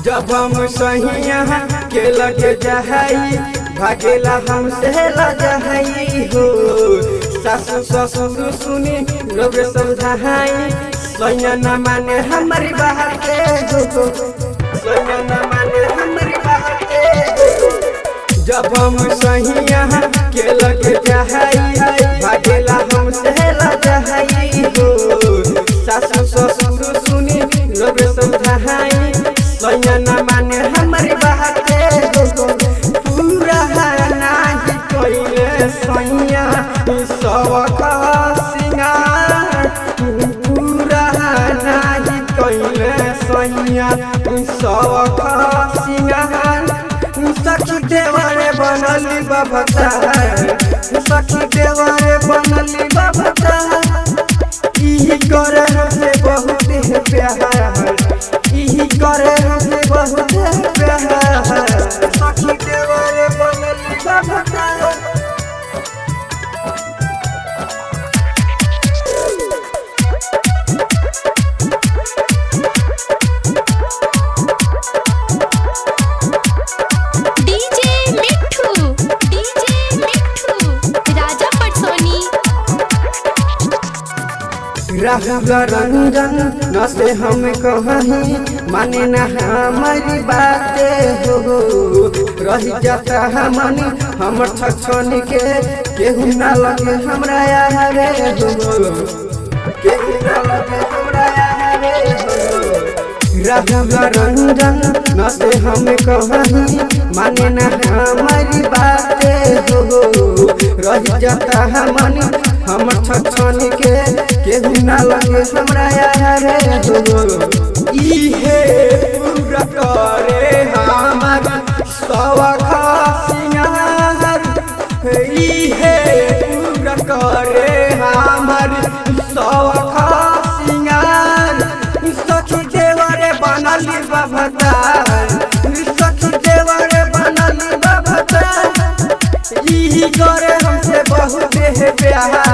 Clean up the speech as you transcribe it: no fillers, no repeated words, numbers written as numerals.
जब हम सहिया के लग जहई भागेला हमसे लजहई हो। सासु ससुर सुनी लोग समझाई सैया न माने हमारी बात के हो, सैया न माने हमारी बात के हो। जब हम सहिया के लग जहई भागेला हमसे लजहई हो। सासु ससुर सुनी लोग समझाई सैया न माने हमारी बात के हो। पूरा नाही कइले सैया सब सिंगार, पूरा नाही कइले सैया सब सिंगार। सखी देवरे बनली बबता, सखी देवरे बनली बबता। ई करे हमसे बहुत प्यार, ई करे हमसे बहुत प्यार। सखी देवरे बनली बबता। राहुल रंजन न से हम कहीं माने न हमारी बातें हो। रही जाता मन हमर छछन के केहू न लगे हमरा यारे हो, केहू न लगे हमरा यारे हो। राहुल रंजन न से हम कहीं माने न हमारी बातें हो। रही जाता मन हमर छछन के केहू न लगे हमरा यारे हो। इहे पूरा करे हमार सब सिंगार, इहे पूरा करे हमार सब सिंगार। सखी देवरे बनली बबता, सखी देवरे बनली बबता। ई करे हमसे बहुत प्यार।